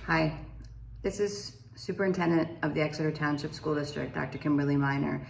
Hi, this is Superintendent of the Exeter Township School District, Dr. Kimberly Miner,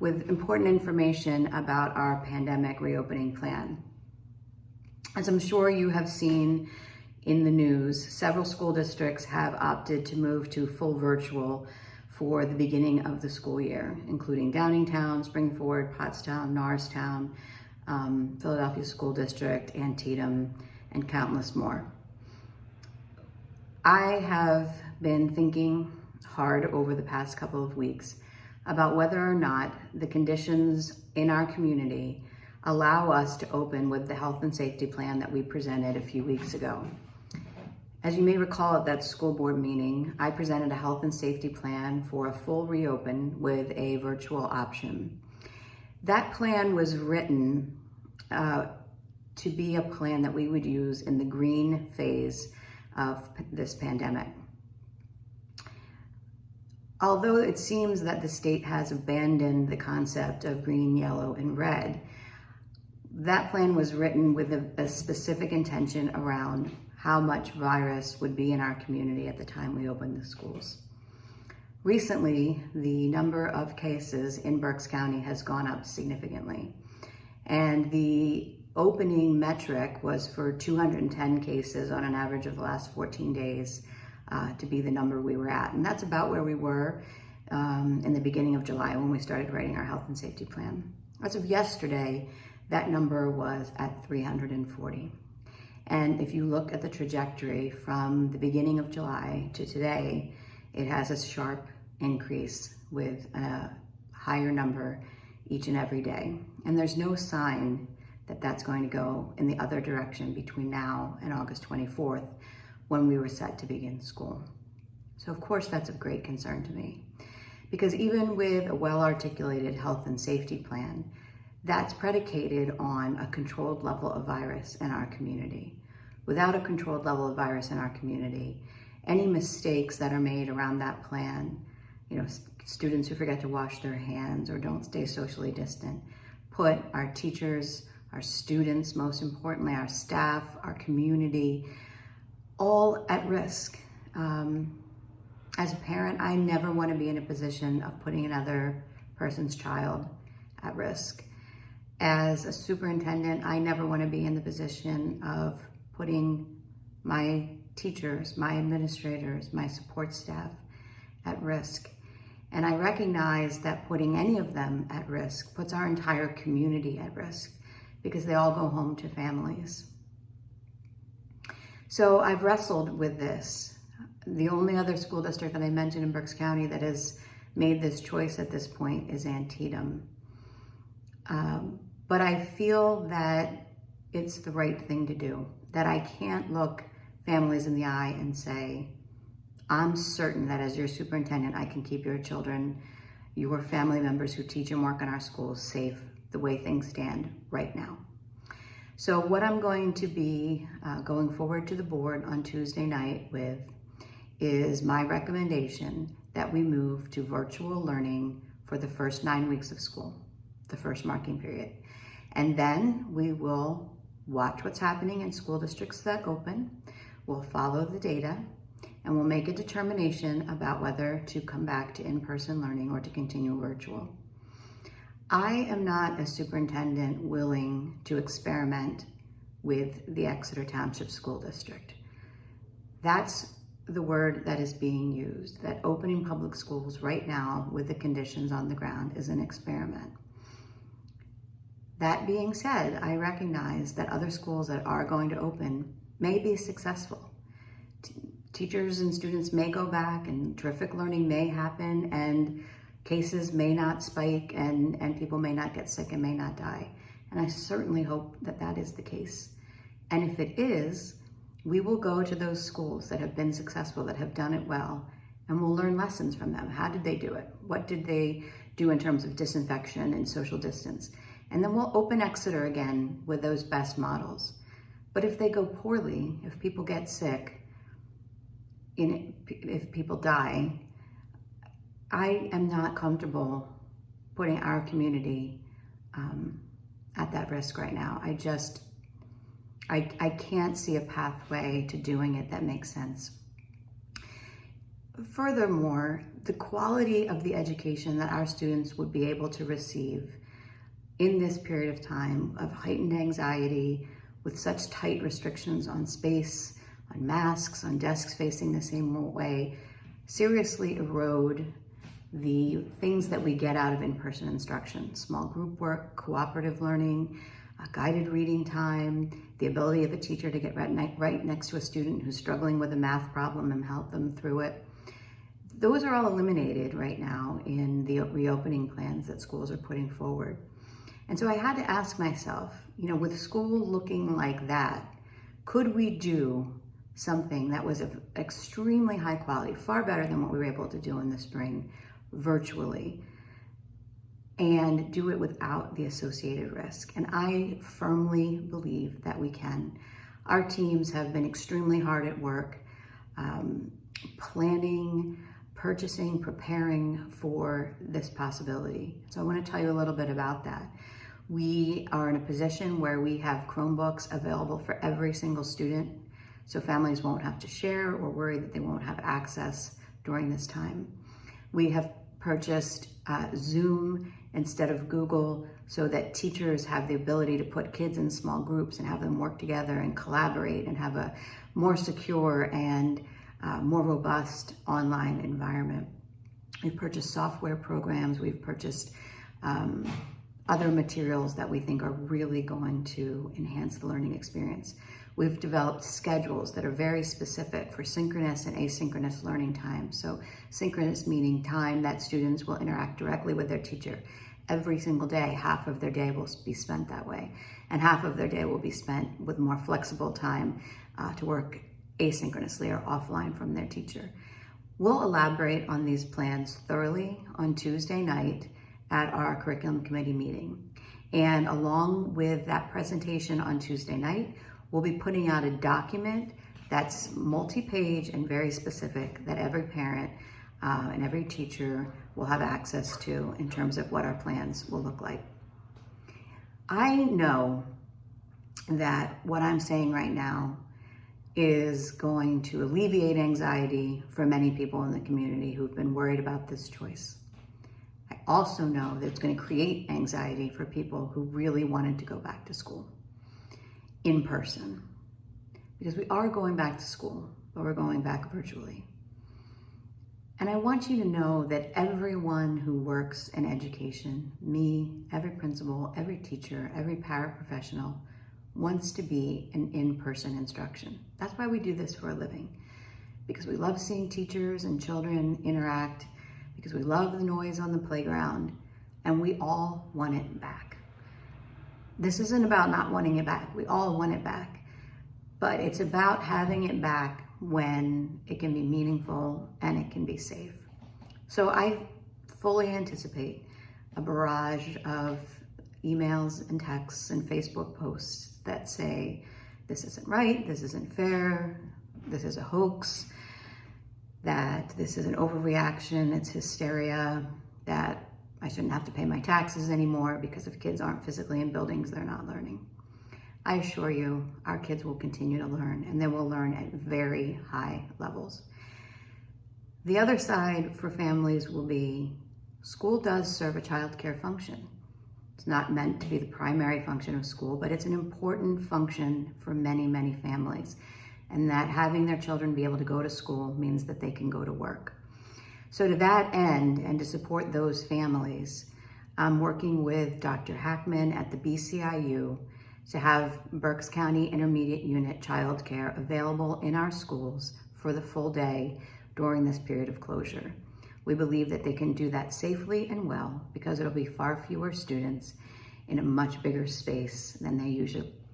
with important information about our pandemic reopening plan. As I'm sure you have seen in the news, several school districts have opted to move to full virtual for the beginning of the school year, including Downingtown, Springford, Pottstown, Norristown, Philadelphia School District, Antietam, and countless more. I have been thinking hard over the past couple of weeks about whether or not the conditions in our community allow us to open with the health and safety plan that we presented a few weeks ago. As you may recall, at that school board meeting, I presented a health and safety plan for a full reopen with a virtual option. That plan was written to be a plan that we would use in the green phase of this pandemic. Although it seems that the state has abandoned the concept of green, yellow, and red, that plan was written with a specific intention around how much virus would be in our community at the time we opened the schools. Recently, the number of cases in Berks County has gone up significantly, and the opening metric was for 210 cases on an average of the last 14 days to be the number we were at. And that's about where we were in the beginning of July when we started writing our health and safety plan. As of yesterday, that number was at 340. And if you look at the trajectory from the beginning of July to today, it has a sharp increase with a higher number each and every day. And there's no sign that that's going to go in the other direction between now and August 24th, when we were set to begin school. So of course that's of great concern to me, because even with a well-articulated health and safety plan, that's predicated on a controlled level of virus in our community. Without a controlled level of virus in our community, any mistakes that are made around that plan, students who forget to wash their hands or don't stay socially distant, put our teachers, our students, most importantly, our staff, our community, all at risk. As a parent, I never want to be in a position of putting another person's child at risk. As a superintendent, I never want to be in the position of putting my teachers, my administrators, my support staff at risk. And I recognize that putting any of them at risk puts our entire community at risk, because they all go home to families. So I've wrestled with this. The only other school district that I mentioned in Berks County that has made this choice at this point is Antietam. But I feel that it's the right thing to do, that I can't look families in the eye and say, I'm certain that as your superintendent, I can keep your children, your family members who teach and work in our schools safe the way things stand right now. So what I'm going to be going forward to the board on Tuesday night with is my recommendation that we move to virtual learning for the first 9 weeks of school, the first marking period. And then we will watch what's happening in school districts that open, we'll follow the data, and we'll make a determination about whether to come back to in-person learning or to continue virtual. I am not, as superintendent, willing to experiment with the Exeter Township School District. That's the word that is being used, that opening public schools right now with the conditions on the ground is an experiment. That being said, I recognize that other schools that are going to open may be successful. Teachers and students may go back and terrific learning may happen, and cases may not spike, and people may not get sick and may not die. And I certainly hope that that is the case. And if it is, we will go to those schools that have been successful, that have done it well, and we'll learn lessons from them. How did they do it? What did they do in terms of disinfection and social distance? And then we'll open Exeter again with those best models. But if they go poorly, if people get sick, if people die, I am not comfortable putting our community at that risk right now. I can't see a pathway to doing it that makes sense. Furthermore, the quality of the education that our students would be able to receive in this period of time of heightened anxiety, with such tight restrictions on space, on masks, on desks facing the same way, seriously erode the things that we get out of in-person instruction: small group work, cooperative learning, guided reading time, the ability of a teacher to get right next to a student who's struggling with a math problem and help them through it. Those are all eliminated right now in the reopening plans that schools are putting forward. And so I had to ask myself, with school looking like that, could we do something that was of extremely high quality, far better than what we were able to do in the spring, virtually, and do it without the associated risk? And I firmly believe that we can. Our teams have been extremely hard at work, planning, purchasing, preparing for this possibility. So I want to tell you a little bit about that. We are in a position where we have Chromebooks available for every single student, so families won't have to share or worry that they won't have access during this time. We have purchased Zoom instead of Google, so that teachers have the ability to put kids in small groups and have them work together and collaborate and have a more secure and more robust online environment. We've purchased software programs. We've purchased other materials that we think are really going to enhance the learning experience. We've developed schedules that are very specific for synchronous and asynchronous learning time. So synchronous meaning time that students will interact directly with their teacher every single day. Half of their day will be spent that way, and half of their day will be spent with more flexible time to work asynchronously or offline from their teacher. We'll elaborate on these plans thoroughly on Tuesday night at our curriculum committee meeting. And along with that presentation on Tuesday night, we'll be putting out a document that's multi-page and very specific that every parent and every teacher will have access to in terms of what our plans will look like. I know that what I'm saying right now is going to alleviate anxiety for many people in the community who've been worried about this choice. I also know that it's going to create anxiety for people who really wanted to go back to school in person, because we are going back to school, but we're going back virtually. And I want you to know that everyone who works in education, me, every principal, every teacher, every paraprofessional, wants to be an in-person instruction. That's why we do this for a living, because we love seeing teachers and children interact, because we love the noise on the playground, and we all want it back. This isn't about not wanting it back. We all want it back, but it's about having it back when it can be meaningful and it can be safe. So I fully anticipate a barrage of emails and texts and Facebook posts that say, this isn't right, this isn't fair, this is a hoax, that this is an overreaction, it's hysteria, that I shouldn't have to pay my taxes anymore because if kids aren't physically in buildings, they're not learning. I assure you, our kids will continue to learn, and they will learn at very high levels. The other side for families will be, school does serve a child care function. It's not meant to be the primary function of school, but it's an important function for many, many families. And that having their children be able to go to school means that they can go to work. So to that end, and to support those families, I'm working with Dr. Hackman at the BCIU to have Berks County Intermediate Unit childcare available in our schools for the full day during this period of closure. We believe that they can do that safely and well because it'll be far fewer students in a much bigger space than they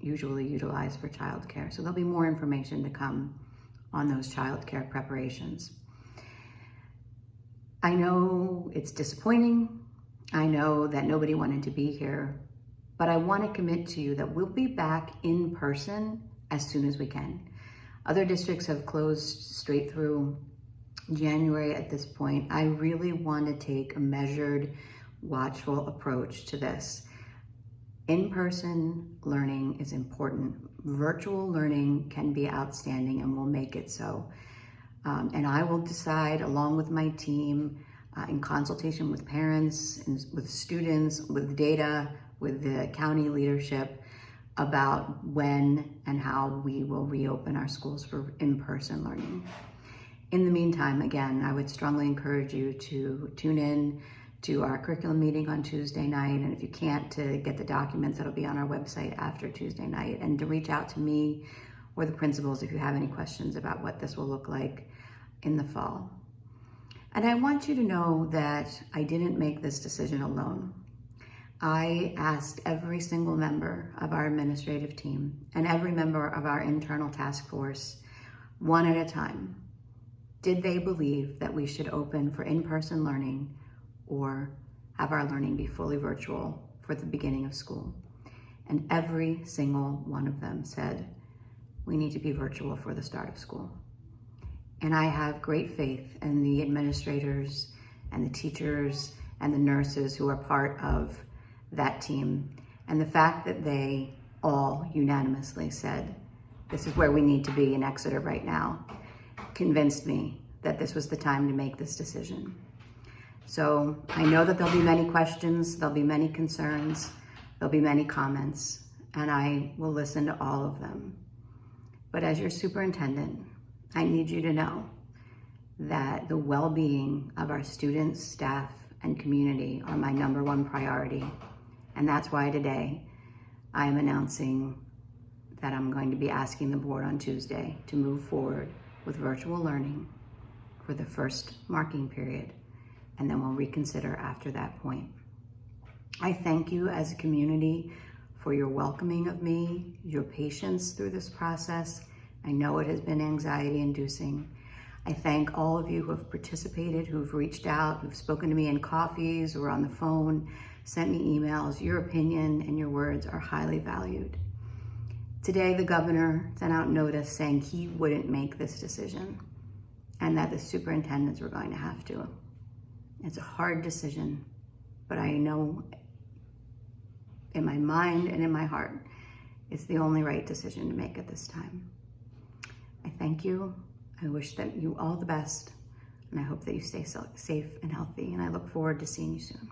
usually utilize for childcare. So there'll be more information to come on those childcare preparations. I know it's disappointing. I know that nobody wanted to be here, but I want to commit to you that we'll be back in person as soon as we can. Other districts have closed straight through January at this point. I really want to take a measured, watchful approach to this. In-person learning is important. Virtual learning can be outstanding and we'll make it so. And I will decide, along with my team, in consultation with parents, and with students, with data, with the county leadership, about when and how we will reopen our schools for in-person learning. In the meantime, again, I would strongly encourage you to tune in to our curriculum meeting on Tuesday night, and if you can't, to get the documents that'll be on our website after Tuesday night, and to reach out to me or the principals if you have any questions about what this will look like in the fall. And I want you to know that I didn't make this decision alone. I asked every single member of our administrative team and every member of our internal task force, one at a time, did they believe that we should open for in-person learning or have our learning be fully virtual for the beginning of school? And every single one of them said, we need to be virtual for the start of school. And I have great faith in the administrators and the teachers and the nurses who are part of that team. And the fact that they all unanimously said, this is where we need to be in Exeter right now, convinced me that this was the time to make this decision. So I know that there'll be many questions, there'll be many concerns, there'll be many comments, and I will listen to all of them. But as your superintendent, I need you to know that the well-being of our students, staff, and community are my #1 priority. And that's why today I am announcing that I'm going to be asking the board on Tuesday to move forward with virtual learning for the first marking period, and then we'll reconsider after that point. I thank you as a community for your welcoming of me, your patience through this process. I know it has been anxiety-inducing. I thank all of you who have participated, who've reached out, who've spoken to me in coffees or on the phone, sent me emails. Your opinion and your words are highly valued. Today, the governor sent out notice saying he wouldn't make this decision and that the superintendents were going to have to. It's a hard decision, but I know in my mind and in my heart, it's the only right decision to make at this time. I thank you. I wish that you all the best, and I hope that you stay safe and healthy, and I look forward to seeing you soon.